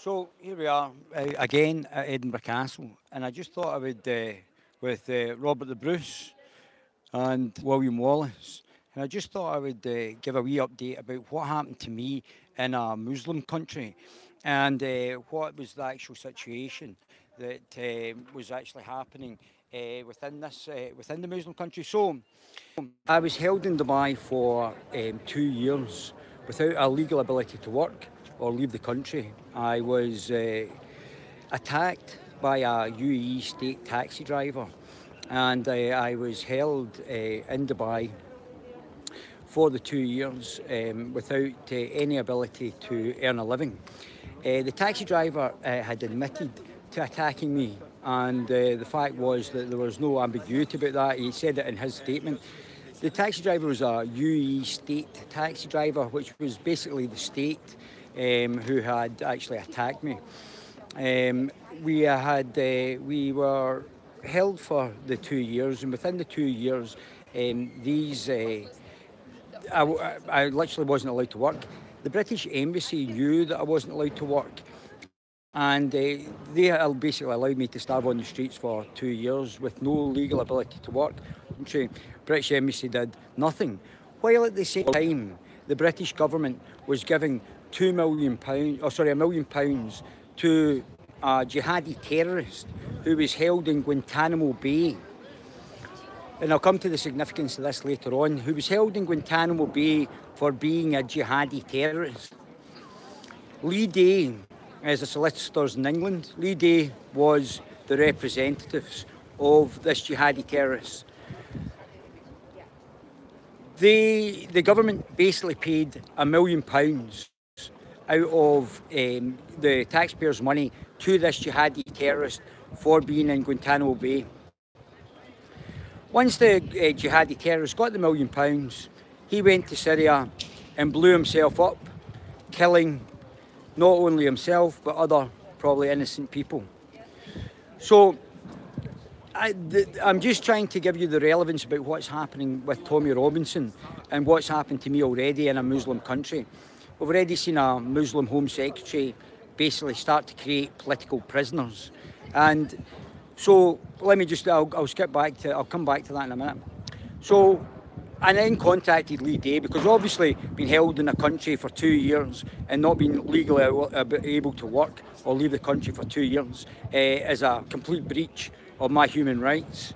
So here we are again at Edinburgh Castle, and I just thought I would, with Robert the Bruce and William Wallace, and I just thought I would give a wee update about what happened to me in a Muslim country, and what was the actual situation that was actually happening within the Muslim country. So I was held in Dubai for 2 years without a legal ability to work or leave the country. I was attacked by a UAE state taxi driver, and I was held in Dubai for the 2 years without any ability to earn a living. The taxi driver had admitted to attacking me, and the fact was that there was no ambiguity about that. He said it in his statement. The taxi driver was a UAE state taxi driver, which was basically the state who had actually attacked me. We were held for the 2 years, and within the 2 years, I literally wasn't allowed to work. The British Embassy knew that I wasn't allowed to work, and they basically allowed me to starve on the streets for 2 years with no legal ability to work. The British Embassy did nothing, while at the same time the British government was giving £1 million to a jihadi terrorist who was held in Guantanamo Bay. And I'll come to the significance of this later on, who was held in Guantanamo Bay for being a jihadi terrorist. Lee Day, as the solicitors in England, Lee Day was the representatives of this jihadi terrorist. The government basically paid £1 million out of the taxpayers' money to this jihadi terrorist for being in Guantanamo Bay. Once the jihadi terrorist got the £1 million, he went to Syria and blew himself up, killing not only himself but other probably innocent people. So I'm just trying to give you the relevance about what's happening with Tommy Robinson and what's happened to me already in a Muslim country. We've already seen a Muslim Home Secretary basically start to create political prisoners. And so let me just, I'll skip back to, I'll come back to that in a minute. So I then contacted Lee Day, because obviously being held in a country for 2 years and not being legally able to work or leave the country for 2 years is a complete breach of my human rights.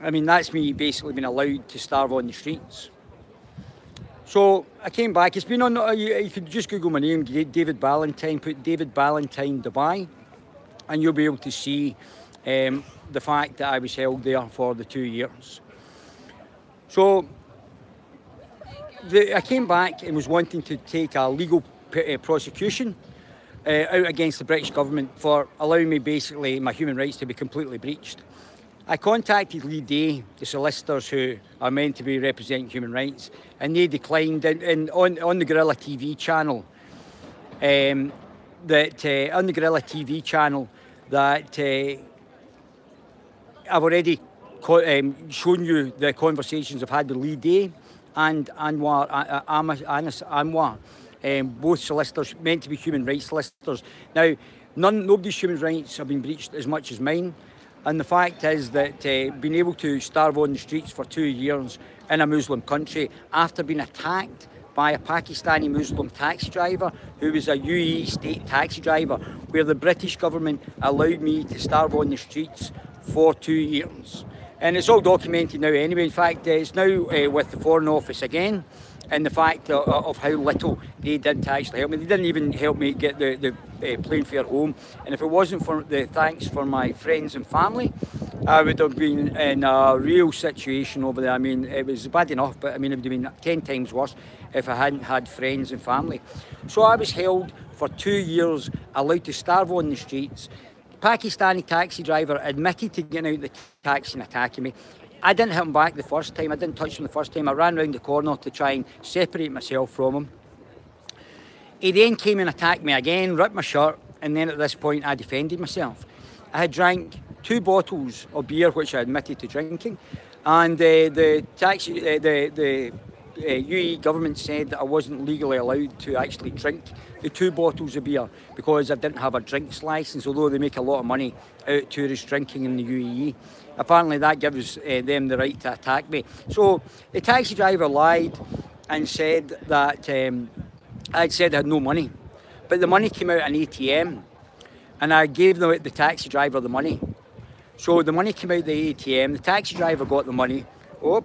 I mean, that's me basically being allowed to starve on the streets. So I came back. It's been on, you could just Google my name, David Ballantyne, put David Ballantyne Dubai, and you'll be able to see the fact that I was held there for the 2 years. So I came back and was wanting to take a legal prosecution out against the British government for allowing me basically my human rights to be completely breached. I contacted Lee Day, the solicitors who are meant to be representing human rights, and they declined. And on the Guerilla TV channel, on the Guerilla TV channel, that I've already shown you the conversations I've had with Lee Day and Anas Anwar, both solicitors meant to be human rights solicitors. Now, nobody's human rights have been breached as much as mine. And the fact is that being able to starve on the streets for 2 years in a Muslim country after being attacked by a Pakistani Muslim taxi driver who was a UAE state taxi driver, where the British government allowed me to starve on the streets for 2 years. And it's all documented now anyway. In fact, it's now with the Foreign Office again, and the fact of how little they did to actually help me. They didn't even help me get the plane fare home. And if it wasn't for the thanks for my friends and family, I would have been in a real situation over there. I mean, it was bad enough, but I mean, it would have been 10 times worse if I hadn't had friends and family. So I was held for 2 years, allowed to starve on the streets. Pakistani taxi driver admitted to getting out of the taxi and attacking me. I didn't hit him back the first time. I didn't touch him the first time. I ran round the corner to try and separate myself from him. He then came and attacked me again, ripped my shirt, and then at this point I defended myself. I had drank 2 bottles of beer, which I admitted to drinking, and the UAE government said that I wasn't legally allowed to actually drink the 2 bottles of beer because I didn't have a drinks licence, although they make a lot of money out of tourist drinking in the UAE. Apparently that gives them the right to attack me. So the taxi driver lied and said that I'd said I had no money. But the money came out an ATM and I gave the taxi driver the money. So the money came out the ATM, the taxi driver got the money. Oh.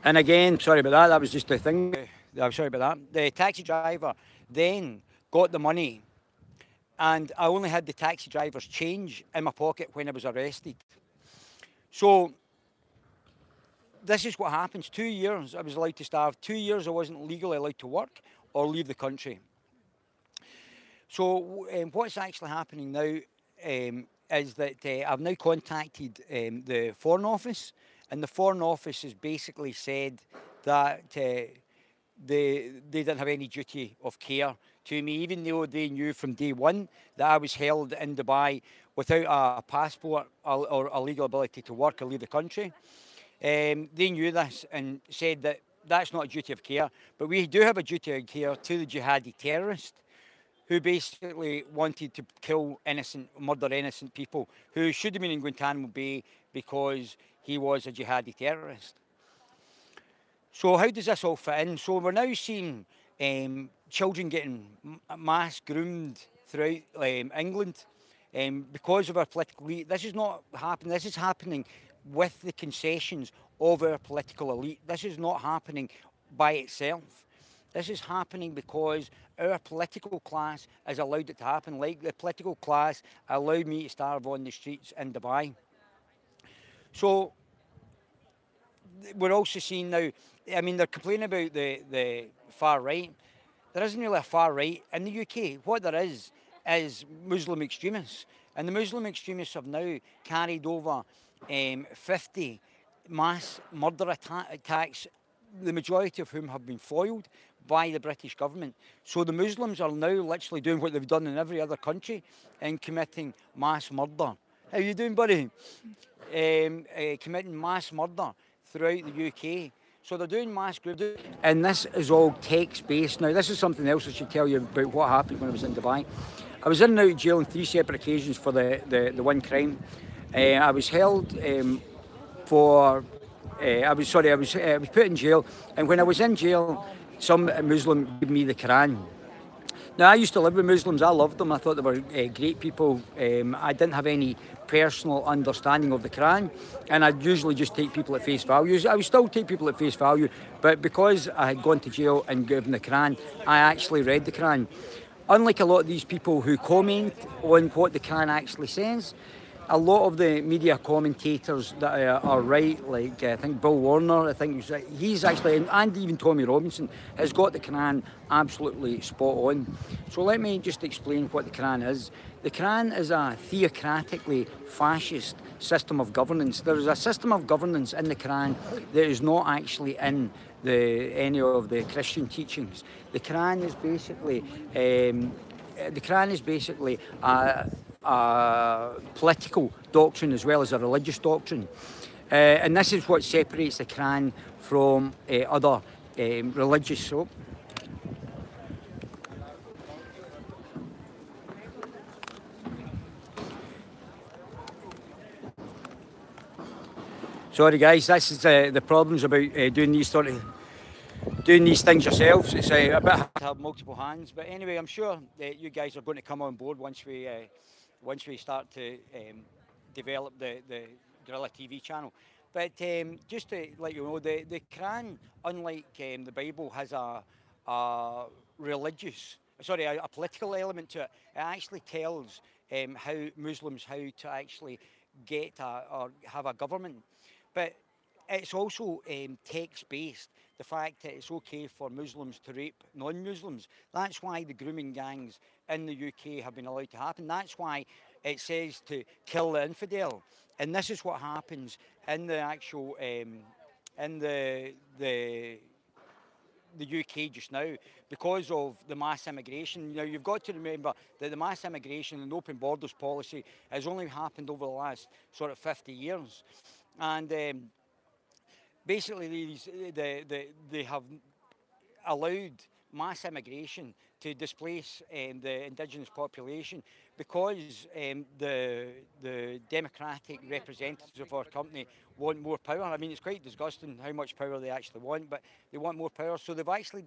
And again, sorry about that, that was just a thing. I'm sorry about that. The taxi driver then got the money and I only had the taxi driver's change in my pocket when I was arrested. So this is what happens. 2 years I was allowed to starve. 2 years I wasn't legally allowed to work or leave the country. So what's actually happening now is that I've now contacted the Foreign Office, and the Foreign Office has basically said that they didn't have any duty of care to me, even though they knew from day one that I was held in Dubai without a passport or a legal ability to work or leave the country. They knew this and said that that's not a duty of care, but we do have a duty of care to the jihadi terrorist who basically wanted to kill murder innocent people who should have been in Guantanamo Bay because he was a jihadi terrorist. So how does this all fit in? So we're now seeing children getting mass groomed throughout England because of our political elite. This is not happening. This is happening with the concessions of our political elite. This is not happening by itself. This is happening because our political class has allowed it to happen. Like the political class allowed me to starve on the streets in Dubai. So we're also seeing now, I mean, they're complaining about the far right. There isn't really a far right in the UK. What there is Muslim extremists. And the Muslim extremists have now carried over 50 mass murder attacks, the majority of whom have been foiled by the British government. So the Muslims are now literally doing what they've done in every other country and committing mass murder. How you doing, buddy? Committing mass murder throughout the UK. So they're doing mass groups. And this is all text-based. Now, this is something else I should tell you about what happened when I was in Dubai. I was in and out of jail on 3 separate occasions for the one crime. I was held I was put in jail, and when I was in jail, some Muslim gave me the Quran. Now, I used to live with Muslims. I loved them. I thought they were great people. I didn't have any personal understanding of the Quran, and I'd usually just take people at face value. I would still take people at face value, but because I had gone to jail and given the Quran, I actually read the Quran. Unlike a lot of these people who comment on what the Quran actually says, a lot of the media commentators that are right, like I think Bill Warner, I think he's actually, and even Tommy Robinson, has got the Quran absolutely spot on. So let me just explain what the Quran is. The Quran is a theocratically fascist system of governance. There is a system of governance in the Quran that is not actually in any of the Christian teachings. The Quran is basically a political doctrine as well as a religious doctrine. And this is what separates the Quran from other religious. Sorry guys, this is the problems about doing these things yourselves. It's a bit hard to have multiple hands, but anyway, I'm sure you guys are going to come on board once we start to develop the Guerilla TV channel. But just to let you know, the Quran, unlike the Bible, has a political element to it. It actually tells how Muslims how to actually get or have a government. But it's also text-based, the fact that it's okay for Muslims to rape non-Muslims. That's why the grooming gangs in the UK have been allowed to happen. That's why it says to kill the infidel. And this is what happens in the actual, in the the UK just now because of the mass immigration. Now, you've got to remember that the mass immigration and open borders policy has only happened over the last sort of 50 years. And basically, they have allowed mass immigration to displace the indigenous population because the democratic representatives of our company want more power. I mean, it's quite disgusting how much power they actually want, but they want more power. So they've actually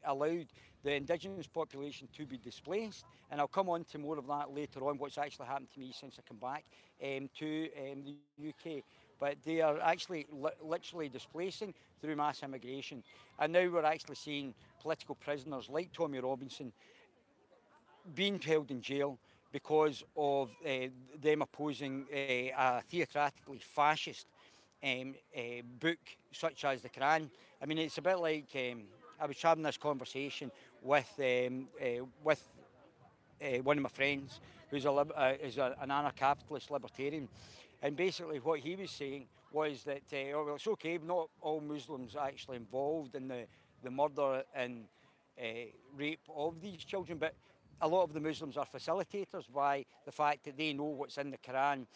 allowed the indigenous population to be displaced, and I'll come on to more of that later on, what's actually happened to me since I come back to the UK. But they are actually literally displacing through mass immigration. And now we're actually seeing political prisoners like Tommy Robinson being held in jail because of them opposing a theocratically fascist book such as the Quran. I mean, it's a bit like I was having this conversation with one of my friends who's an anarcho-capitalist libertarian, and basically what he was saying was that oh, well, it's okay, not all Muslims are actually involved in the murder and rape of these children, but a lot of the Muslims are facilitators by the fact that they know what's in the Quran,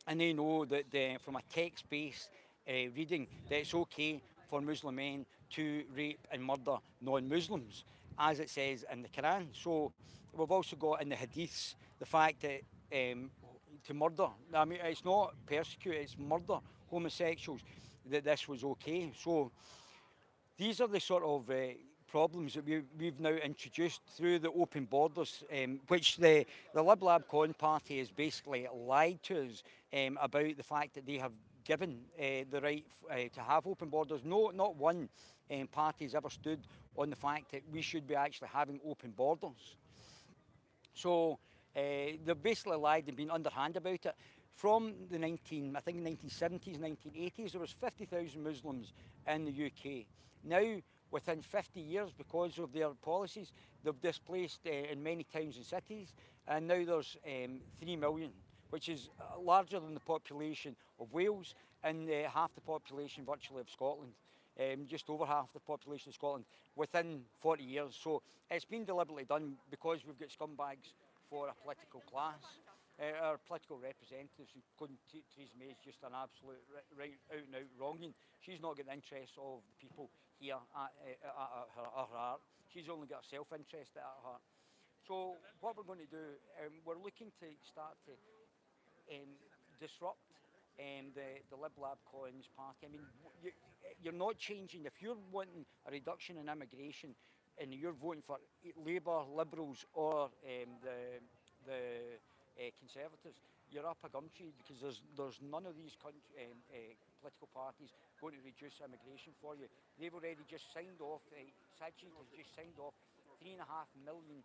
and they know that from a text-based reading that it's okay for Muslim men to rape and murder non-Muslims, as it says in the Quran. So we've also got in the Hadiths the fact that to murder, I mean, it's not persecute, it's murder homosexuals, that this was okay. So these are the sort of problems that we've now introduced through the open borders, which the Lib Lab Con party has basically lied to us about the fact that they have given the right to have open borders. No, not one party has ever stood on the fact that we should be actually having open borders. So they've basically lied and been underhand about it. From the 1970s, 1980s, there was 50,000 Muslims in the UK. Now, within 50 years, because of their policies, they've displaced in many towns and cities, and now there's 3 million, which is larger than the population of Wales and half the population virtually of Scotland. Just over half the population of Scotland within 40 years. So it's been deliberately done because we've got scumbags for a political class. Our political representatives, including Theresa May, is just an absolute right out and out wronging. She's not got the interests of the people here at her heart. She's only got her self-interest at her heart. So what we're going to do, we're looking to start to disrupt the Lib Lab Collins party. I mean, you're not changing. If you're wanting a reduction in immigration and you're voting for Labour, Liberals or the Conservatives, you're up a gum tree because there's none of these political parties going to reduce immigration for you. They've already just signed off, Sajid has just signed off 3.5 million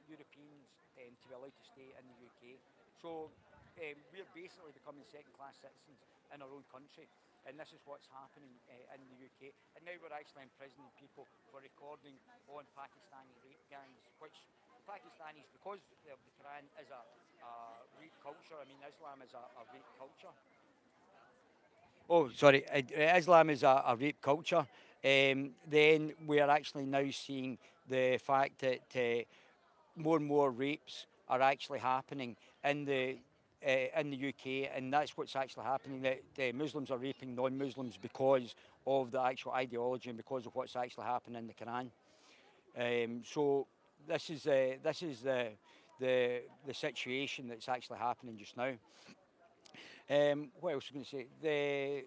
Europeans to be allowed to stay in the UK. So we're basically becoming second-class citizens in our own country, and this is what's happening in the UK. And now we're actually imprisoning people for recording on Pakistani rape gangs, which Pakistanis, because the Quran is a rape culture. I mean, Islam is a rape culture. Oh, sorry, Islam is a rape culture. Then we are actually now seeing the fact that more and more rapes are actually happening in the UK, and that's what's actually happening. That Muslims are raping non-Muslims because of the actual ideology and because of what's actually happening in the Quran. So this is the situation that's actually happening just now. What else was I going to say?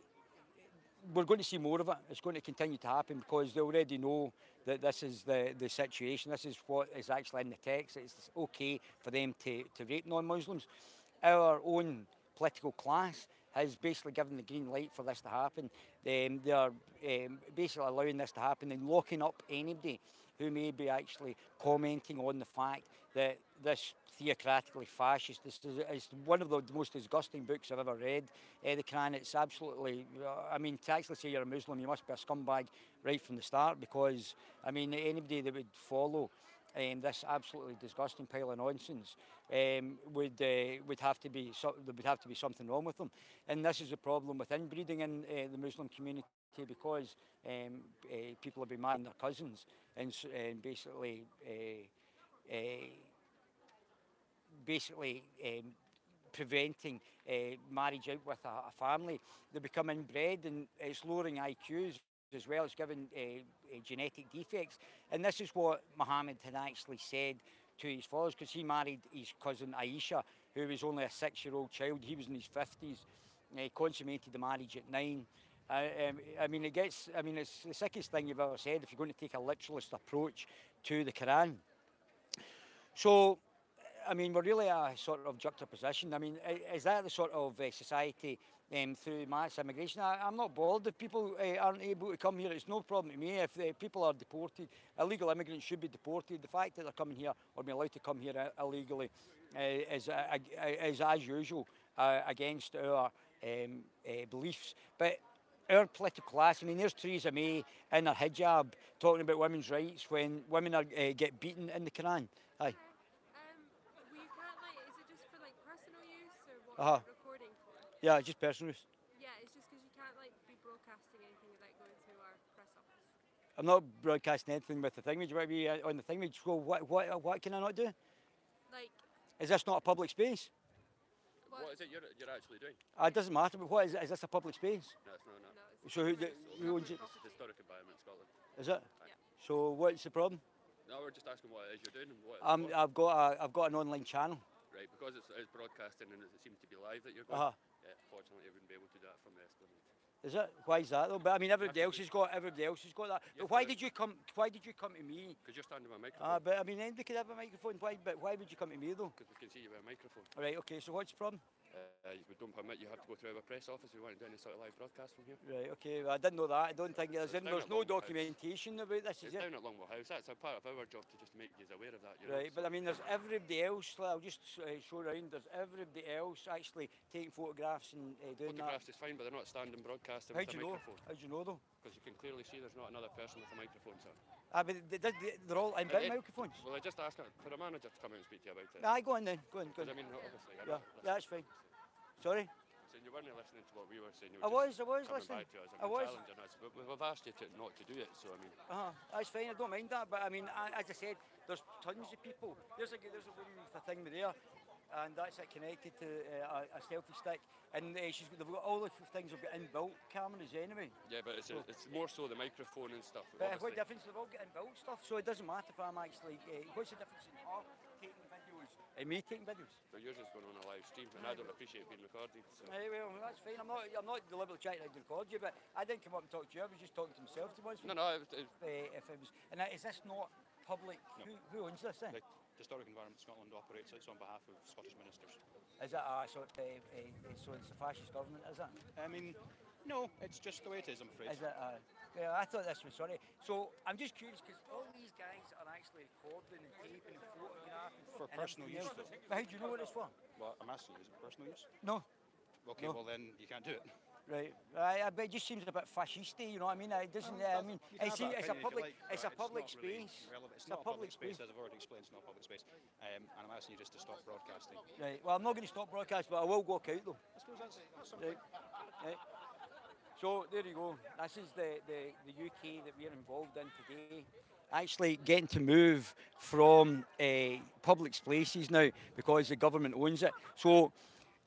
We're going to see more of it. It's going to continue to happen because they already know that this is the situation. This is what is actually in the text. It's okay for them to rape non-Muslims. Our own political class has basically given the green light for this to happen. They are basically allowing this to happen and locking up anybody who may be actually commenting on the fact that this theocratically fascist, this is one of the most disgusting books I've ever read. The Quran, it's absolutely, I mean, to actually say you're a Muslim, you must be a scumbag right from the start because, I mean, anybody that would follow this absolutely disgusting pile of nonsense would have to be there would have to be something wrong with them, and this is a problem with inbreeding in the Muslim community. because people have been marrying their cousins and basically preventing marriage out with a family. They become inbred, and it's lowering IQs as well. It's giving genetic defects. And this is what Mohammed had actually said to his followers, because he married his cousin Aisha, who was only a 6-year-old child. He was in his 50s. Consummated the marriage at 9. It's the sickest thing you've ever said if you're going to take a literalist approach to the Quran. So, we're really a sort of juxtaposition. Is that the sort of society through mass immigration? I'm not bothered if people aren't able to come here. It's no problem to me. If people are deported, illegal immigrants should be deported. The fact that they're coming here or being allowed to come here illegally is as usual against our beliefs. But our political class, there's Theresa May in her hijab talking about women's rights when women are get beaten in the Quran. Aye. Recording for? Yeah, just personal use. Yeah, it's just because you can't be broadcasting anything without going through our press office. I'm not broadcasting anything with the thing. Would you want to be on the thing? Would you go, what can I not do? Is this not a public space? What is it you're actually doing? It doesn't matter, but what is it? Is this a public space? No, it's not. No, so who owns it? It's a historic environment in Scotland. Is it? Yeah. So what's the problem? No, we're just asking what it is you're doing. And I've got an online channel. Right, because it's broadcasting and it seems to be live that you're going. Yeah, fortunately, you wouldn't be able to do that from the Esplanade. Is it? Why is that though? But everybody else has got that. But why did you come to me? Because you're standing with a microphone. But anybody could have a microphone. Why would you come to me though? Because we can see you with a microphone. All right. Okay. So what's the problem? We don't permit you have to go through our press office. We want to do any sort of live broadcast from here. Right. Okay. Well, I didn't know that. I don't think there's no documentation about this. It's down at Longwell House. That's a part of our job to just make you aware of that. Right. But there's everybody else. I'll just show around. There's everybody else actually taking photographs and doing photographs that. is fine, but they're not standing broadcasting How with do a you know? microphone. How do you know though? Because you can clearly see there's not another person with a microphone, sir. But they're all inbuilt microphones. Well, I just asked for a manager to come out and speak to you about it. Aye, go on then. Go on. Obviously. Yeah, that's fine. Sorry? So you weren't listening to what we were saying. I was listening. Back to us I was. challenging us. We've asked you not to do it, so That's fine. I don't mind that. But as I said, there's tons of people. There's a woman with a thing there, and that's it connected to a selfie stick. And they've got all the things. They've got inbuilt cameras anyway. Yeah, but it's more so the microphone and stuff. But what difference? They've all got inbuilt stuff, so it doesn't matter if I'm actually. What's the difference in her taking videos and me taking videos? So yours is going on a live stream, and I don't appreciate being recorded. So. Well, that's fine. I'm not deliberately trying to record you, but I didn't come up and talk to you. I was just talking to myself to once. No. If it was, and is this not public? No. Who owns this then? The Historic Environment Scotland operates it on behalf of Scottish ministers. Is it so it's a fascist government, is it? No, it's just the way it is, I'm afraid. Is it? Yeah, I thought this was sorry. So I'm just curious because all these guys are actually recording and taping and photographing for personal use. But how do you know what it's for? Well, I'm asking you, is it personal use? No. Okay, no. Well then you can't do it. Right. But it just seems a bit fascisty, you know what I mean? It doesn't. It's a public. It's a public space. It's not a public space, as I've already explained. It's not a public space, and I'm asking you just to stop broadcasting. Right. Well, I'm not going to stop broadcasting, but I will walk out though. I suppose that's something. Right. So there you go. This is the UK that we're involved in today. Actually getting to move from public places now because the government owns it. So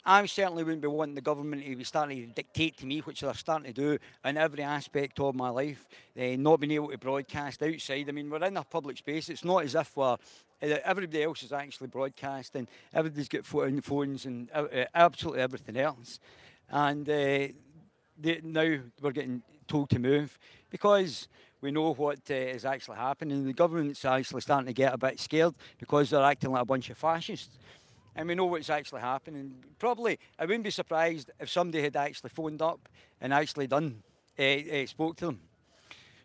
I certainly wouldn't be wanting the government to be starting to dictate to me, which they're starting to do in every aspect of my life, not being able to broadcast outside. We're in a public space. It's not as if everybody else is actually broadcasting. Everybody's got phones and absolutely everything else. And now we're getting told to move because we know what is actually happening. The government's actually starting to get a bit scared because they're acting like a bunch of fascists. And we know what's actually happening. Probably, I wouldn't be surprised if somebody had actually phoned up and actually spoke to them.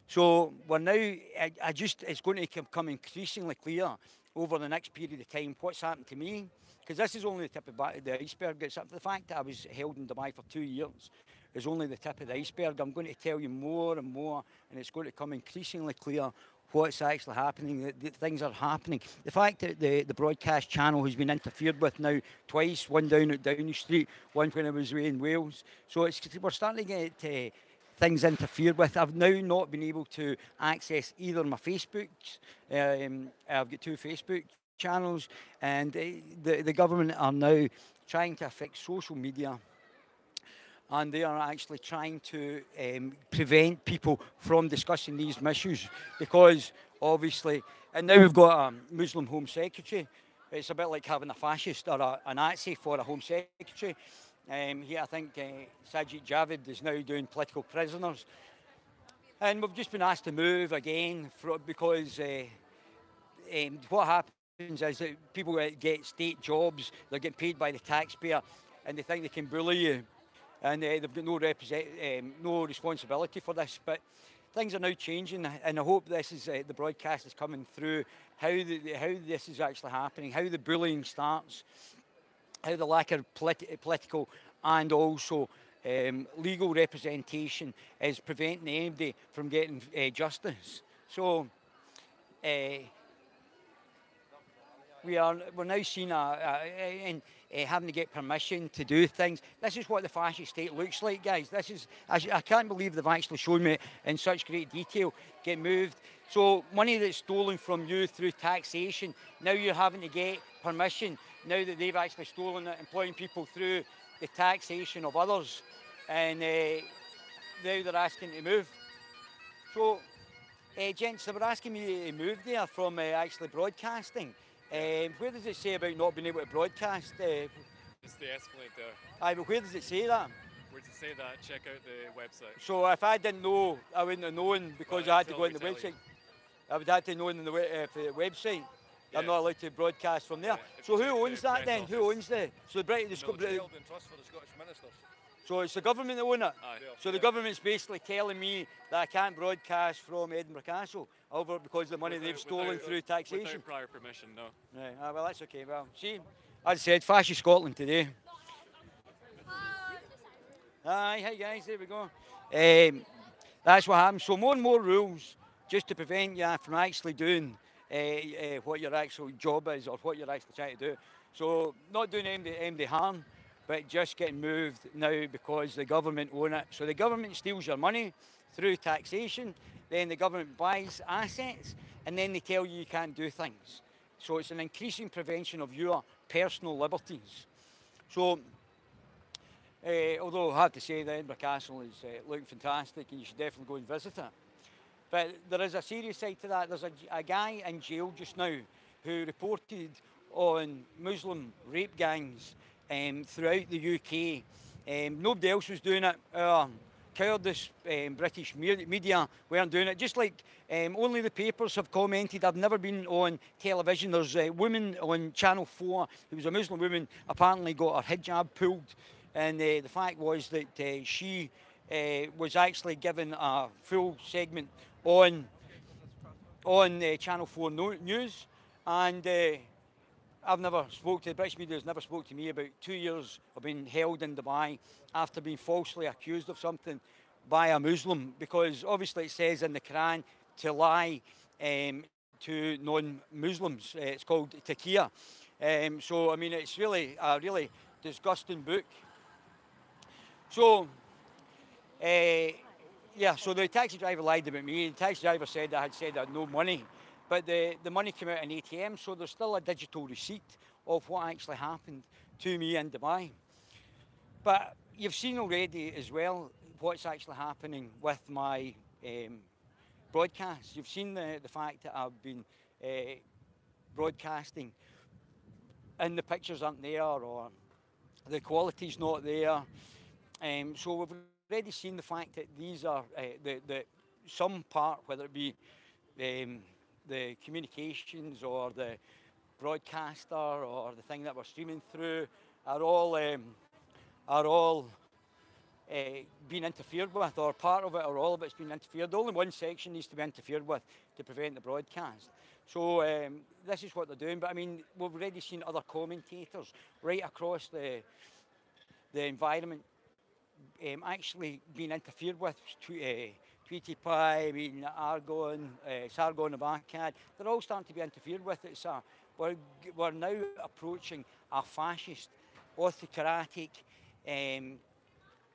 So we're now, it's going to become increasingly clear over the next period of time what's happened to me. Because this is only the tip of the iceberg. It's the fact that I was held in Dubai for 2 years is only the tip of the iceberg. I'm going to tell you more and more, and it's going to become increasingly clear what's actually happening, that things are happening. The fact that the broadcast channel has been interfered with now twice, one down at Downing Street, one when I was away in Wales. So we're starting to get things interfered with. I've now not been able to access either my Facebooks. I've got 2 Facebook channels, and the government are now trying to affect social media, and they are actually trying to prevent people from discussing these issues, because obviously, and now we've got a Muslim Home Secretary. It's a bit like having a fascist or a Nazi for a Home Secretary. Here I think Sajid Javid is now doing political prisoners. And we've just been asked to move again because what happens is that people get state jobs, they're getting paid by the taxpayer, and they think they can bully you. And they've got no responsibility for this. But things are now changing, and I hope this is the broadcast is coming through how this is actually happening, how the bullying starts, how the lack of political and also legal representation is preventing anybody from getting justice. So we're now seeing having to get permission to do things. This is what the fascist state looks like, guys. This is, I can't believe they've actually shown me in such great detail, get moved. So money that's stolen from you through taxation, now you're having to get permission, now that they've actually stolen it, employing people through the taxation of others, and now they're asking to move. So, gents, they were asking me to move there from actually broadcasting. Where does it say about not being able to broadcast? It's the escalate there. Aye, but where does it say that? Where to say that, check out the website. So if I didn't know, I wouldn't have known because I had to go on the website. I would have to know on the website. Yeah. I'm not allowed to broadcast from there. Yeah, so who owns that then? Office. Who owns the? So the British. It's held in trust for the Scottish ministers. So it's the government that own it. Aye. So the government's basically telling me that I can't broadcast from Edinburgh Castle, over because of the money they've stolen through taxation. Without prior permission, no. Right. Well, that's okay. Well, see, as I said, fascist Scotland today. Aye, hi guys, there we go. That's what happens. So more and more rules just to prevent you from actually doing what your actual job is or what you're actually trying to do. So not doing MD harm, but just getting moved now because the government own it. So the government steals your money through taxation, then the government buys assets, and then they tell you can't do things. So it's an increasing prevention of your personal liberties. So although I have to say that Edinburgh Castle is looking fantastic and you should definitely go and visit it. But there is a serious side to that. There's a guy in jail just now who reported on Muslim rape gangs throughout the UK. Nobody else was doing it. Cowardice British media weren't doing it. Just like only the papers have commented. I've never been on television. There's a woman on Channel 4 who was a Muslim woman, apparently got her hijab pulled. And the fact was that she was actually given a full segment on Channel 4 News, and I've never spoke to the British media. Has never spoke to me about 2 years of being held in Dubai after being falsely accused of something by a Muslim, because obviously it says in the Quran to lie to non-Muslims. It's called taqiyya. So I mean, it's really a really disgusting book. So, yeah, so the taxi driver lied about me. The taxi driver said I had no money, but the money came out in ATM, so there's still a digital receipt of what actually happened to me in Dubai. But you've seen already as well what's actually happening with my broadcast. You've seen the fact that I've been broadcasting and the pictures aren't there or the quality's not there. So we've already seen the fact that these are some part, whether it be the communications or the broadcaster or the thing that we're streaming through, are all being interfered with, or part of it or all of it's been interfered. Only one section needs to be interfered with to prevent the broadcast. So this is what they're doing. But I mean, we've already seen other commentators right across the environment actually being interfered with. Tweety Pie, I mean, Argon, Sargon of Akkad, they're all starting to be interfered with. We're now approaching a fascist, autocratic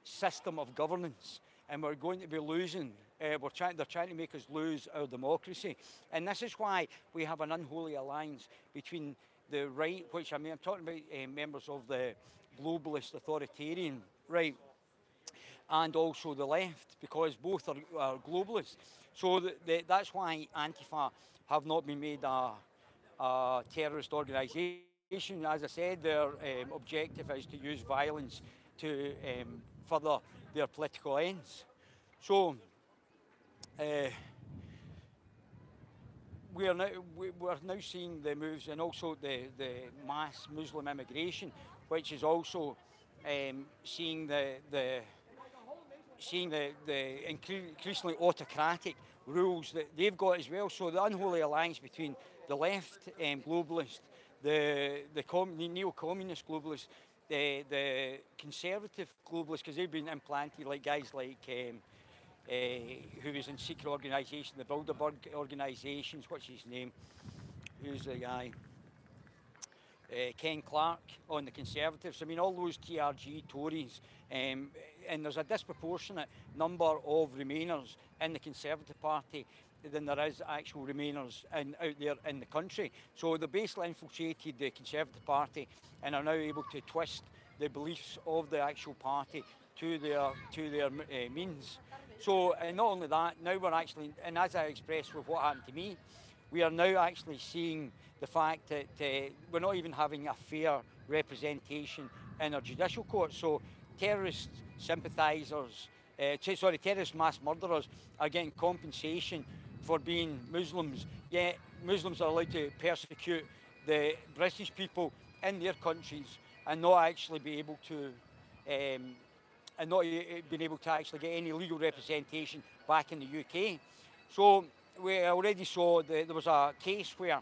system of governance, and we're going to be losing. They're trying to make us lose our democracy, and this is why we have an unholy alliance between the right, which I mean, I'm talking about members of the globalist authoritarian right, and also the left, because both are globalists. So that's why Antifa have not been made a terrorist organisation. As I said, their objective is to use violence to further their political ends. So we're now seeing the moves, and also the mass Muslim immigration, which is also seeing the increasingly autocratic rules that they've got as well. So the unholy alliance between the left globalist, the neo-communist globalist, the conservative globalists, because they've been implanted like guys like who was in secret organisation, the Bilderberg organisations, what's his name? Who's the guy? Ken Clark on the Conservatives. I mean, all those TRG Tories, and there's a disproportionate number of Remainers in the Conservative Party than there is actual Remainers out there in the country. So they basically infiltrated the Conservative Party and are now able to twist the beliefs of the actual party to their means. So, and not only that, now we're actually, and as I expressed with what happened to me, we are now actually seeing the fact that we're not even having a fair representation in our judicial court. So terrorist sympathisers, terrorist mass murderers are getting compensation for being Muslims, yet Muslims are allowed to persecute the British people in their countries and not actually be able to and not being able to actually get any legal representation back in the UK. So we already saw there was a case where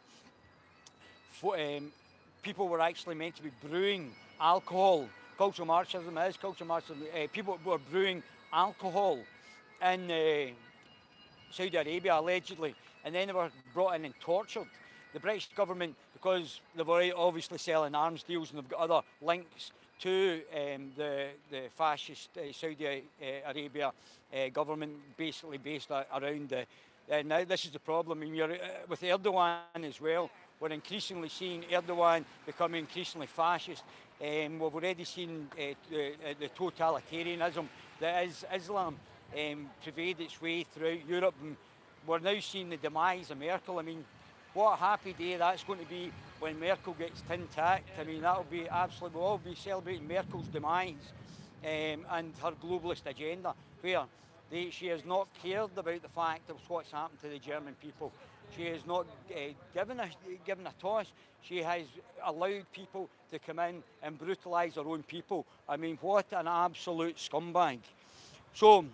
people were actually meant to be brewing alcohol. Cultural Marxism is cultural Marxism. People were brewing alcohol in Saudi Arabia, allegedly, and then they were brought in and tortured. The British government, because they've already obviously selling arms deals and they've got other links to the fascist Saudi Arabia government, basically based around the. Now this is the problem. I mean, with Erdogan as well. We're increasingly seeing Erdogan becoming increasingly fascist. We've already seen the totalitarianism that is Islam pervade its way throughout Europe. And we're now seeing the demise of Merkel. I mean, what a happy day that's going to be when Merkel gets tin-tacked. I mean, that'll be absolutely, we'll all be celebrating Merkel's demise and her globalist agenda, where she has not cared about the fact of what's happened to the German people. She has not given a toss. She has allowed people to come in and brutalise their own people. I mean, what an absolute scumbag. So,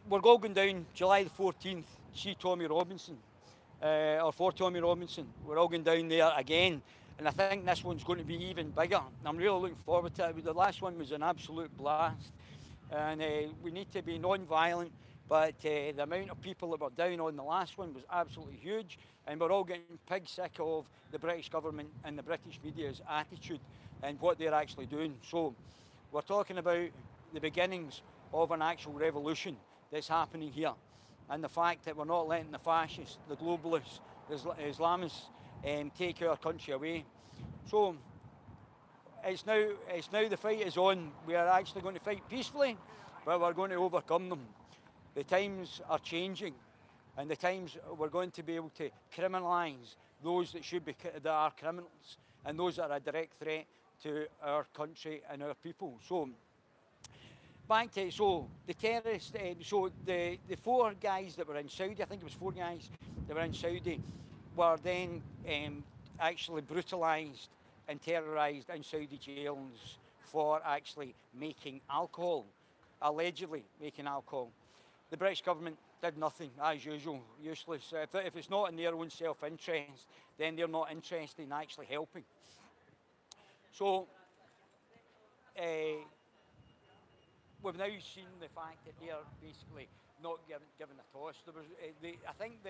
we're all going down July the 14th, see Tommy Robinson, or for Tommy Robinson. We're all going down there again. And I think this one's going to be even bigger. I'm really looking forward to it. The last one was an absolute blast. And we need to be non-violent, but the amount of people that were down on the last one was absolutely huge, and we're all getting pig sick of the British government and the British media's attitude and what they're actually doing. So we're talking about the beginnings of an actual revolution that's happening here, and the fact that we're not letting the fascists, the globalists, the Islamists take our country away. So it's now the fight is on. We are actually going to fight peacefully, but we're going to overcome them. The times are changing, and the times we're going to be able to criminalise those that are criminals and those that are a direct threat to our country and our people. So back to the terrorists. The 4 guys that were in Saudi, I think it was 4 guys that were in Saudi, were then actually brutalised and terrorised in Saudi jails for actually making alcohol, allegedly making alcohol. The British government did nothing, as usual, useless. If it's not in their own self-interest, then they're not interested in actually helping. So we've now seen the fact that they are basically not given a toss. I think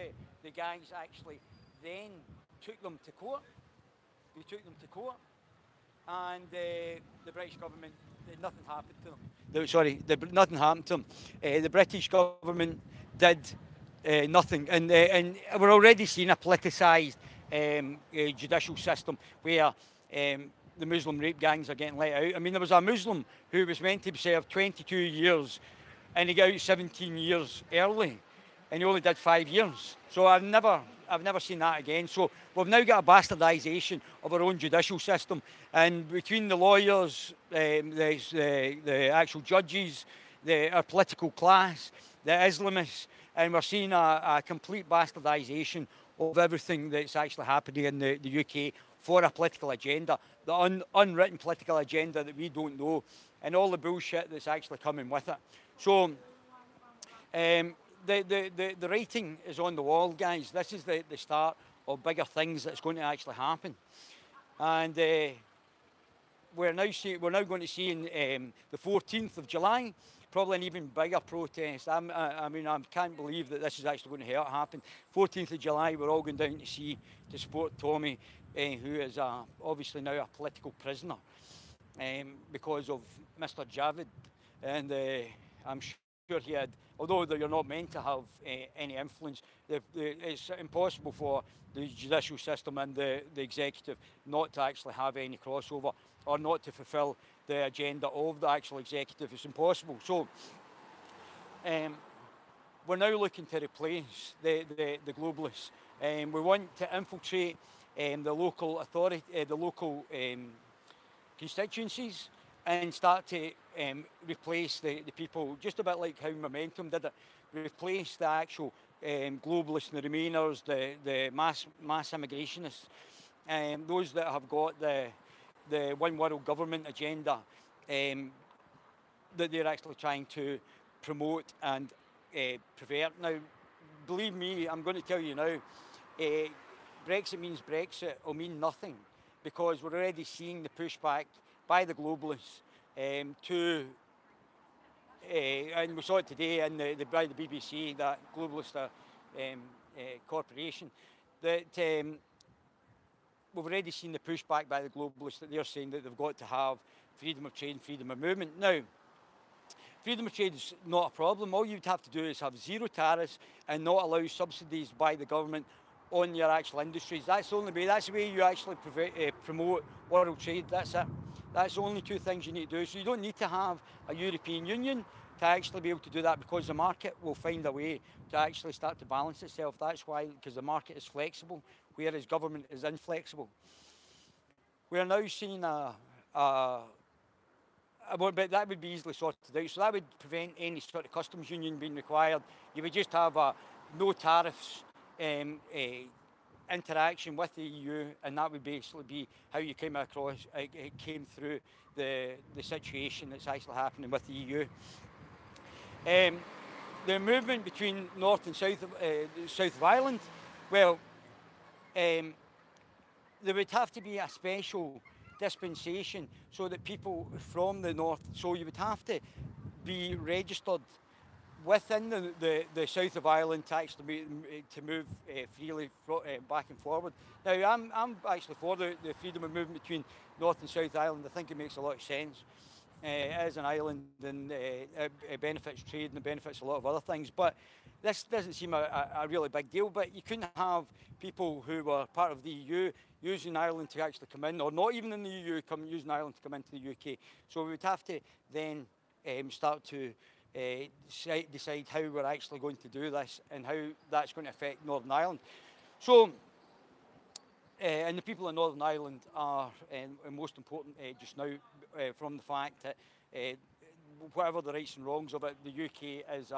the guys actually then took them to court. They took them to court, and the British government nothing happened to them. Nothing happened to them. The British government did nothing, and we're already seeing a politicised judicial system where the Muslim rape gangs are getting let out. I mean, there was a Muslim who was meant to serve 22 years, and he got out 17 years early, and he only did 5 years. So I've never seen that again. So we've now got a bastardisation of our own judicial system, and between the lawyers, the actual judges, our political class, the Islamists, and we're seeing a complete bastardisation of everything that's actually happening in the UK for a political agenda, the unwritten political agenda that we don't know, and all the bullshit that's actually coming with it. So the writing is on the wall, guys. This is the start of bigger things that's going to actually happen, and we're now going to see in the 14th of July probably an even bigger protest. I mean, I can't believe that this is actually going to happen. 14th of July, we're all going down to see to support Tommy, who is obviously now a political prisoner because of Mr. Javid, and I'm sure he had, although you're not meant to have any influence, it's impossible for the judicial system and the executive not to actually have any crossover or not to fulfil the agenda of the actual executive. It's impossible. So we're now looking to replace the globalists. We want to infiltrate the local authority, the local constituencies, and start to replace the people, just a bit like how Momentum did it, replace the actual globalists and the Remainers, the mass immigrationists, those that have got the one world government agenda that they're actually trying to promote and pervert. Now, believe me, I'm going to tell you now, Brexit means Brexit will mean nothing, because we're already seeing the pushback by the globalists to, and we saw it today by the BBC, that globalist corporation, that we've already seen the pushback by the globalists that they're saying that they've got to have freedom of trade and freedom of movement. Now, freedom of trade is not a problem. All you'd have to do is have zero tariffs and not allow subsidies by the government on your actual industries. That's the only way. That's the way you actually promote world trade. That's it. That's the only two things you need to do. So you don't need to have a European Union to actually be able to do that, because the market will find a way to actually start to balance itself. That's why, because the market is flexible, whereas government is inflexible. We are now seeing but that would be easily sorted out. So that would prevent any sort of customs union being required. You would just have a no tariffs interaction with the EU, and that would basically be how you came through the situation that's actually happening with the EU. The movement between north and south of Ireland, well, there would have to be a special dispensation so that people from the north, so you would have to be registered within the south of Ireland to actually move freely back and forward. Now, I'm actually for the freedom of movement between North and South Ireland. I think it makes a lot of sense. It is an island, and it benefits trade and it benefits a lot of other things. But this doesn't seem a really big deal. But you couldn't have people who were part of the EU using Ireland to actually come in, or not even in the EU, using Ireland to come into the UK. So we would have to then start to decide how we're actually going to do this and how that's going to affect Northern Ireland. So, and the people of Northern Ireland are most important just now, from the fact that whatever the rights and wrongs of it, the UK is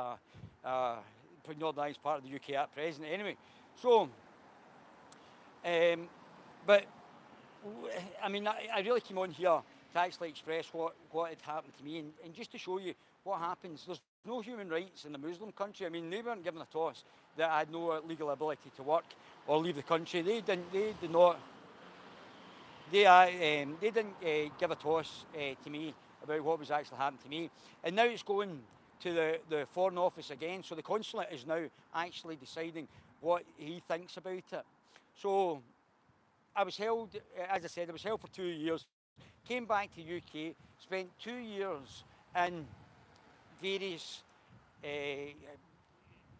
Northern Ireland is part of the UK at present anyway. So, but I mean, I really came on here to actually express what had happened to me, and just to show you what happens. There's no human rights in a Muslim country. I mean, they weren't given a toss that I had no legal ability to work or leave the country. They didn't give a toss to me about what was actually happening to me. And now it's going to the Foreign Office again. So the consulate is now actually deciding what he thinks about it. So I was held, as I said, I was held for 2 years, came back to UK, spent 2 years in various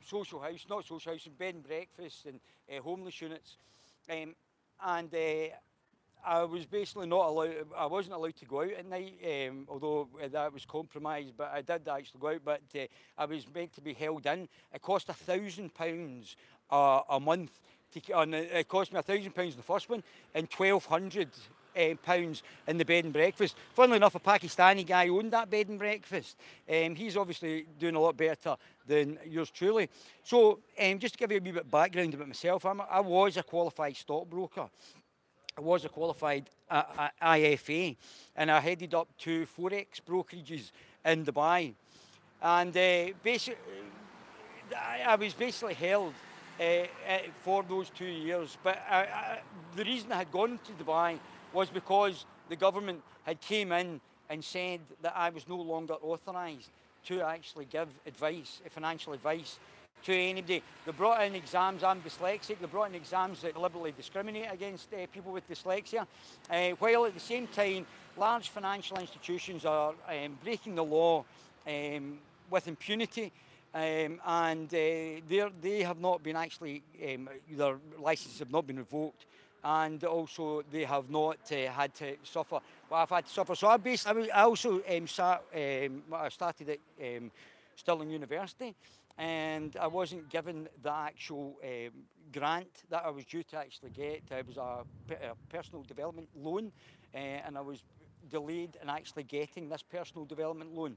social house, not social house, bed and breakfast and homeless units. And I was basically not allowed, I wasn't allowed to go out at night, although that was compromised, but I did actually go out, but I was meant to be held in. It cost £1,000 a month. And it cost me £1,000 in the first one and £1,200 pounds in the bed and breakfast. Funnily enough, a Pakistani guy owned that bed and breakfast. He's obviously doing a lot better than yours truly. So just to give you a wee bit of background about myself, I was a qualified stockbroker. I was a qualified IFA, and I headed up 2 Forex brokerages in Dubai. And basically, I was basically held for those 2 years. But the reason I had gone to Dubai was because the government had came in and said that I was no longer authorised to actually give advice, financial advice, to anybody. They brought in exams, I'm dyslexic, they brought in exams that deliberately discriminate against people with dyslexia, while at the same time large financial institutions are breaking the law with impunity, and they have not been actually, their licences have not been revoked, and also they have not had to suffer what I've had to suffer. So I also started at Stirling University, and I wasn't given the actual grant that I was due to actually get. It was a personal development loan, and I was delayed in actually getting this personal development loan.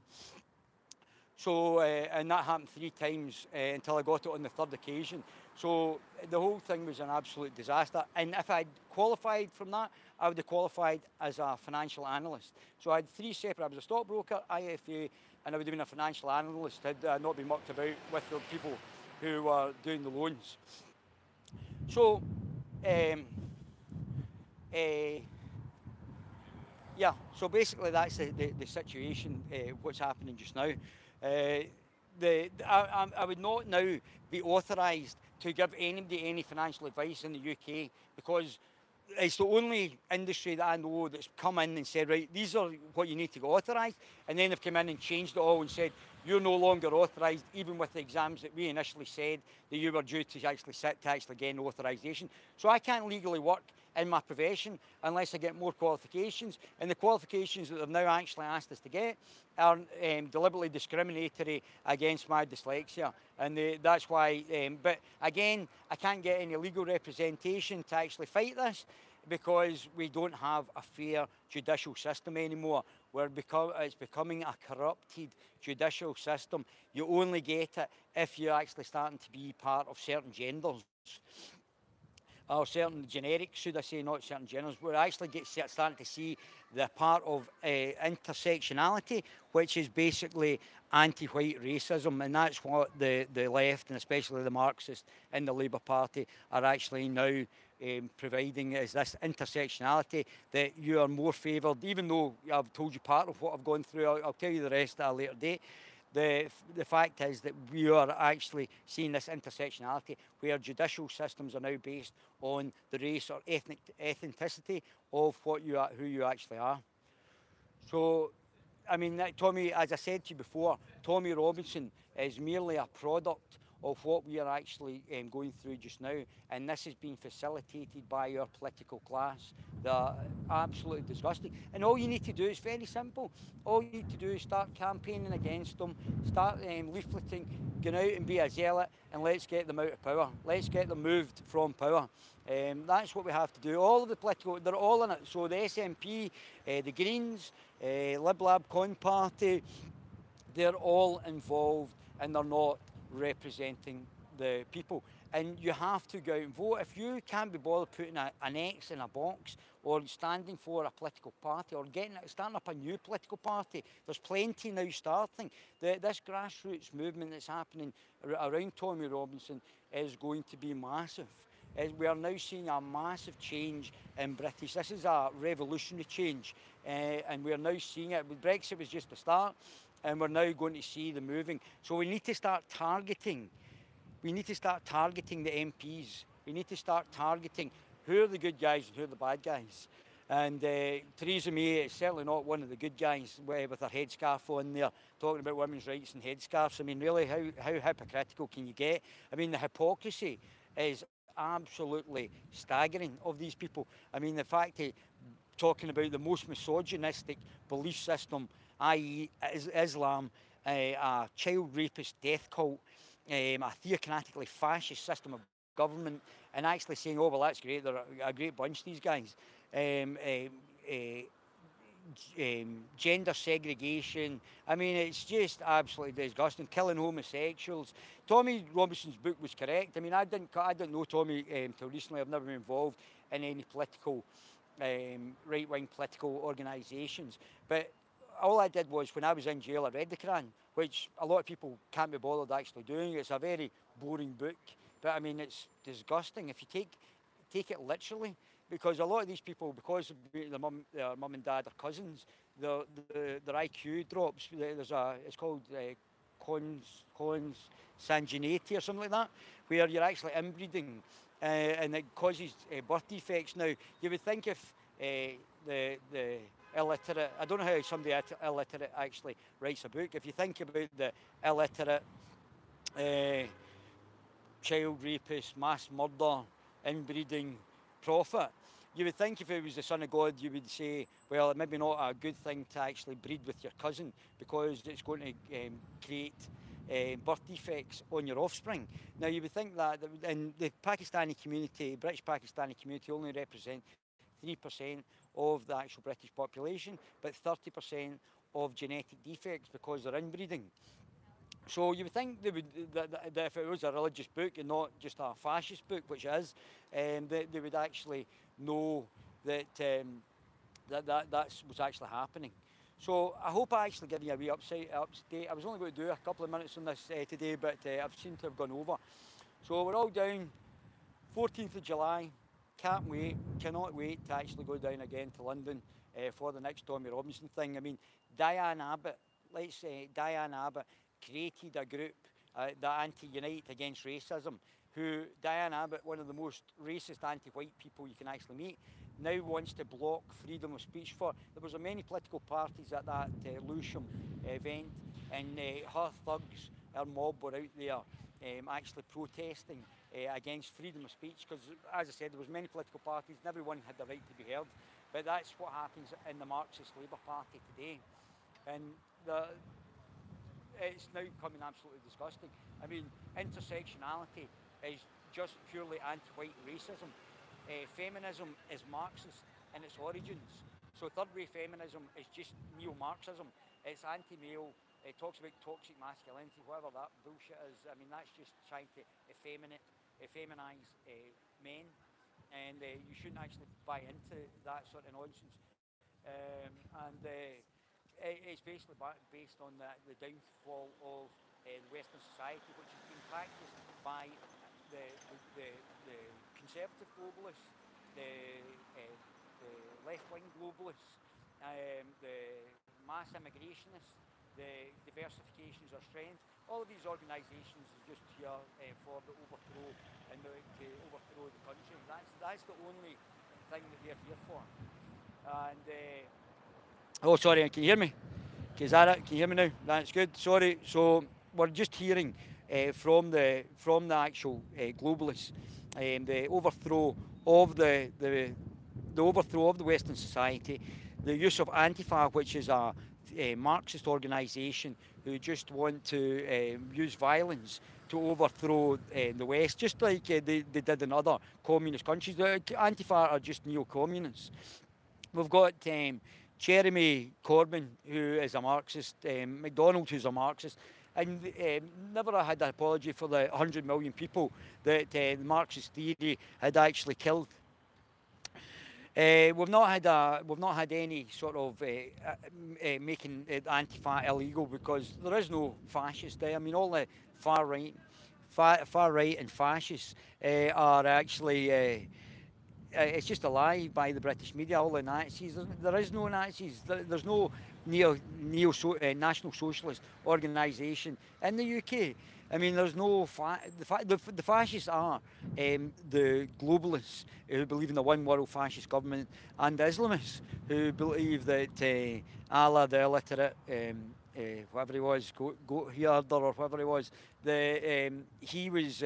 So, and that happened 3 times until I got it on the 3rd occasion. So the whole thing was an absolute disaster. And if I'd qualified from that, I would have qualified as a financial analyst. So I had 3 separate, I was a stockbroker, IFA, and I would have been a financial analyst had I not been mucked about with the people who were doing the loans. So, yeah, so basically that's the situation, what's happening just now. I would not now be authorised to give anybody any financial advice in the UK, because it's the only industry that I know that's come in and said, right, these are what you need to get authorised, and then they've come in and changed it all and said, you're no longer authorised, even with the exams that we initially said that you were due to actually sit to actually gain authorisation. So I can't legally work in my profession unless I get more qualifications, and the qualifications that they've now actually asked us to get are deliberately discriminatory against my dyslexia, and that's why, but again, I can't get any legal representation to actually fight this, because we don't have a fair judicial system anymore. It's becoming a corrupted judicial system. You only get it if you're actually starting to be part of certain genders, or certain generics, should I say, not certain genders. We're actually starting to see the part of intersectionality, which is basically anti-white racism, and that's what the left, and especially the Marxists in the Labour Party, are actually now providing, is this intersectionality, that you are more favoured, even though I've told you part of what I've gone through. I'll tell you the rest at a later date. The fact is that we are actually seeing this intersectionality where judicial systems are now based on the race or ethnicity of who you actually are. So, I mean, Tommy, as I said to you before, Tommy Robinson is merely a product of what we are actually going through just now, and this is being facilitated by our political class. They're absolutely disgusting, and all you need to do is very simple. All you need to do is start campaigning against them, start leafleting, going out and be a zealot, and let's get them out of power. Let's get them moved from power. That's what we have to do. All of the political, they're all in it. So the SNP, the Greens, Lib Lab Con Party, they're all involved, and they're not representing the people. And you have to go out and vote. If you can't be bothered putting an X in a box, or standing for a political party, or starting up a new political party, there's plenty now starting. This grassroots movement that's happening around Tommy Robinson is going to be massive. We are now seeing a massive change in British. This is a revolutionary change, and we are now seeing it. Brexit was just the start, and we're now going to see the moving. So we need to start targeting. We need to start targeting the MPs. We need to start targeting who are the good guys and who are the bad guys. And Theresa May is certainly not one of the good guys with her headscarf on there, talking about women's rights and headscarves. I mean, really, how hypocritical can you get? I mean, the hypocrisy is absolutely staggering of these people. I mean, the fact that talking about the most misogynistic belief system, i.e. Islam, a child rapist death cult, a theocratically fascist system of government, and actually saying, oh, well, that's great, they're a great bunch, these guys. Gender segregation. I mean, it's just absolutely disgusting. Killing homosexuals. Tommy Robinson's book was correct. I mean, I didn't know Tommy until recently. I've never been involved in any political, right-wing political organisations. But all I did was, when I was in jail, I read the Quran, which a lot of people can't be bothered actually doing. It's a very boring book, but I mean, it's disgusting if you take it literally. Because a lot of these people, because their mum and dad are cousins, their IQ drops. It's called consanguinity or something like that, where you're actually inbreeding, and it causes birth defects. Now, you would think if the illiterate, I don't know how somebody illiterate actually writes a book. If you think about the illiterate child rapist, mass murder, inbreeding prophet, you would think if it was the Son of God, you would say, well, it maybe not a good thing to actually breed with your cousin because it's going to create birth defects on your offspring. Now, you would think that in the Pakistani community, British Pakistani community only represent 3% of the actual British population, but 30% of genetic defects because they're inbreeding. So you would think that if it was a religious book and not just a fascist book, which it is, they would actually know that that was actually happening. So I hope I actually give you a wee update. I was only going to do a couple of minutes on this today, but I've seemed to have gone over. So we're all down, 14th of July. Can't wait, cannot wait to actually go down again to London for the next Tommy Robinson thing. I mean, Diane Abbott created a group, the Anti-Unite Against Racism, who Diane Abbott, one of the most racist anti-white people you can actually meet, now wants to block freedom of speech for. There was many political parties at that Lewisham event, and her thugs, her mob were out there actually protesting against freedom of speech, because, as I said, there was many political parties and everyone had the right to be heard. But that's what happens in the Marxist Labour Party today. And it's now becoming absolutely disgusting. I mean, intersectionality is just purely anti-white racism. Feminism is Marxist in its origins. So third-wave feminism is just neo-Marxism. It's anti-male. It talks about toxic masculinity, whatever that bullshit is. I mean, that's just trying to feminize men, and you shouldn't actually buy into that sort of nonsense. It's basically based on the downfall of Western society, which has been practiced by the conservative globalists, the left-wing globalists, the mass immigrationists, the diversifications of strength. All of these organisations are just here for the overthrow and to overthrow the country. That's the only thing that they're here for. And oh, sorry, can you hear me? Is that it? Can you hear me now? That's good. Sorry. So we're just hearing from the actual globalists the overthrow of the overthrow of the Western society, the use of Antifa, which is a Marxist organisation who just want to use violence to overthrow the West, just like they did in other communist countries. The Antifa are just neo-communists. We've got Jeremy Corbyn, who is a Marxist, McDonald, who's a Marxist, and never had an apology for the 100 million people that the Marxist theory had actually killed. We've not had any sort of making Antifa illegal, because there is no fascist there. I mean, all the far right and fascists are actually. It's just a lie by the British media. All the Nazis. There is no Nazis. There's no national socialist organisation in the UK. I mean, there's no the fascists are the globalists who believe in the one world fascist government, and the Islamists who believe that Allah, the illiterate, whatever he was, Goatherd or whatever he was, he was.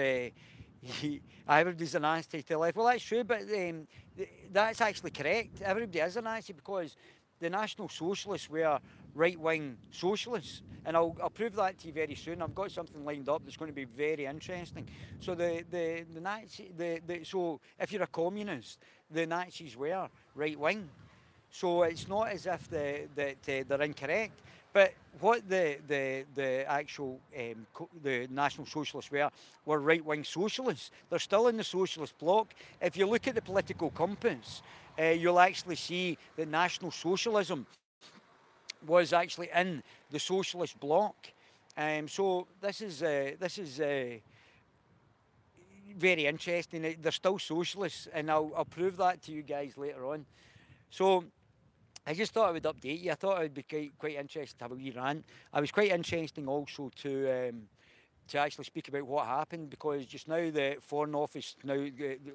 Everybody's a Nazi to the left. Well, that's true, but that's actually correct. Everybody is a Nazi because the National Socialists were right-wing socialists, and I'll prove that to you very soon. I've got something lined up that's going to be very interesting. So the Nazi so if you're a communist, the Nazis were right-wing. So it's not as if they're incorrect. But what the actual the National Socialists were right-wing socialists. They're still in the socialist bloc. If you look at the political compass, you'll actually see that National Socialism was actually in the socialist bloc. So this is very interesting. They're still socialists, and I'll prove that to you guys later on. So I just thought I would update you. I thought it would be quite interesting to have a wee rant. I was quite interesting also to actually speak about what happened, because just now the Foreign Office now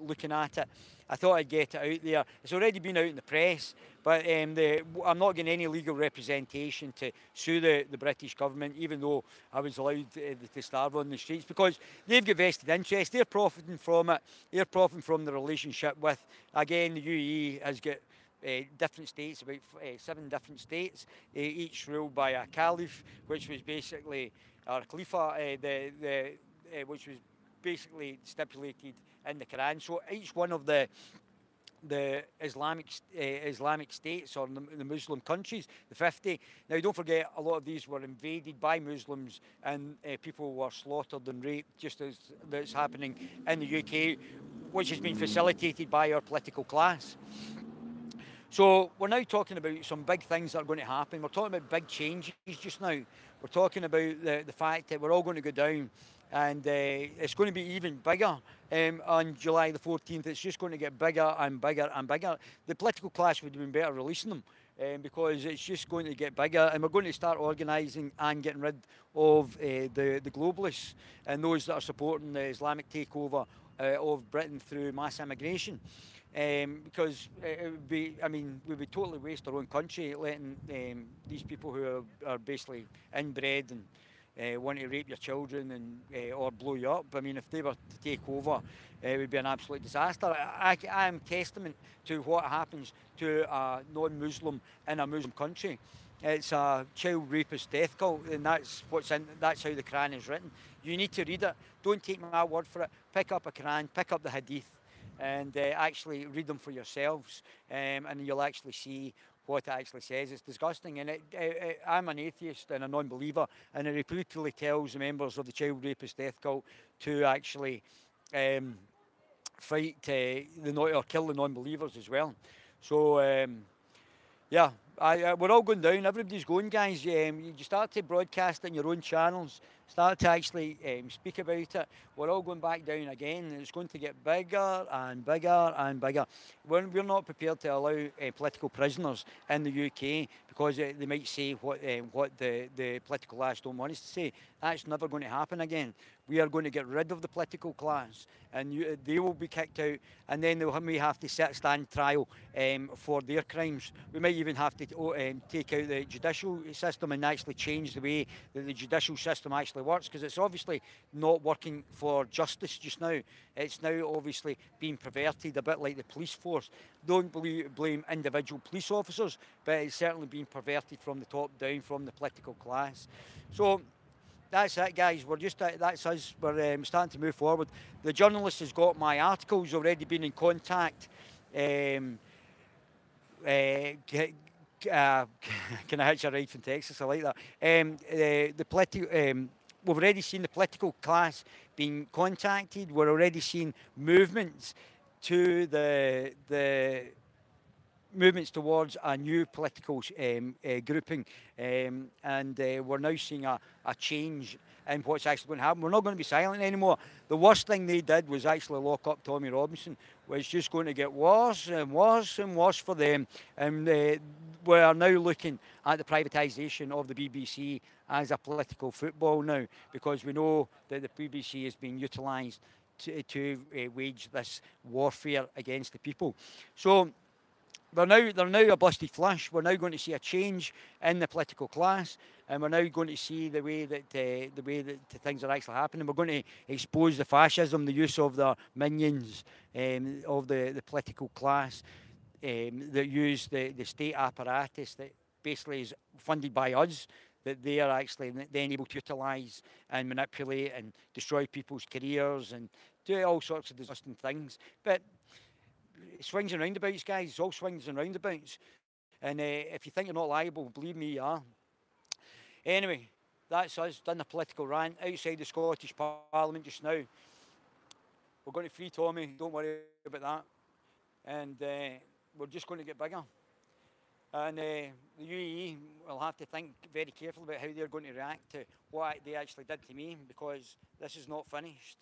looking at it. I thought I'd get it out there. It's already been out in the press, but I'm not getting any legal representation to sue the British government, even though I was allowed to starve on the streets, because they've got vested interest. They're profiting from it. They're profiting from the relationship with, again, the UAE has got different states, about 7 different states, each ruled by a caliph, which was basically, or Khalifa, which was basically stipulated in the Quran. So each one of the Islamic states, or the Muslim countries, the 50. Now don't forget, a lot of these were invaded by Muslims, and people were slaughtered and raped, just as that's happening in the UK, which has been facilitated by our political class. So we're now talking about some big things that are going to happen. We're talking about big changes just now. We're talking about the fact that we're all going to go down, and it's going to be even bigger on July the 14th. It's just going to get bigger and bigger and bigger. The political class would have been better releasing them, because it's just going to get bigger, and we're going to start organising and getting rid of the globalists and those that are supporting the Islamic takeover of Britain through mass immigration. Because it would be, I mean, we would totally waste our own country letting these people who are basically inbred and want to rape your children and or blow you up. I mean, if they were to take over, it would be an absolute disaster. I am testament to what happens to a non-Muslim in a Muslim country. It's a child rapist death cult, and that's how the Quran is written. You need to read it. Don't take my word for it. Pick up a Quran, pick up the Hadith, and actually read them for yourselves, and you'll actually see what it actually says. It's disgusting, and I'm an atheist and a non-believer, and it repeatedly tells the members of the child rapist death cult to actually fight or kill the non-believers as well. So yeah, we're all going down. Everybody's going, guys. You start to broadcast in your own channels. Start to actually speak about it. We're all going back down again, and it's going to get bigger and bigger and bigger. We're not prepared to allow political prisoners in the UK, because they might say what the political class don't want us to say. That's never going to happen again. We are going to get rid of the political class, and they will be kicked out, and then they may have to stand trial for their crimes. We might even have to take out the judicial system and actually change the way that the judicial system actually works, because it's obviously not working for justice just now. It's now obviously being perverted, a bit like the police force. Don't blame individual police officers, but it's certainly being perverted from the top down, from the political class. So that's it, guys. That's us. We're starting to move forward. The journalist has got my articles, already been in contact. Can I hitch a ride from Texas? I like that. We've already seen the political class being contacted. We're already seeing movements to the movements towards a new political grouping, and we're now seeing a change in what's actually going to happen. We're not going to be silent anymore. The worst thing they did was actually lock up Tommy Robinson, which is just going to get worse and worse and worse for them. And we are now looking at the privatisation of the BBC as a political football now, because we know that the BBC is being utilised to wage this warfare against the people. So they're now a busted flush. We're now going to see a change in the political class, and we're now going to see the way that things are actually happening. We're going to expose the fascism, the use of the minions of the political class that use the state apparatus that basically is funded by us, that they are actually then able to utilise and manipulate and destroy people's careers and do all sorts of disgusting things. But swings and roundabouts, guys. It's all swings and roundabouts. And if you think you're not liable, believe me, you are. Anyway, that's us, done the political rant outside the Scottish Parliament just now. We're going to free Tommy, don't worry about that. And we're just going to get bigger. And the UAE will have to think very carefully about how they're going to react to what they actually did to me, because this is not finished.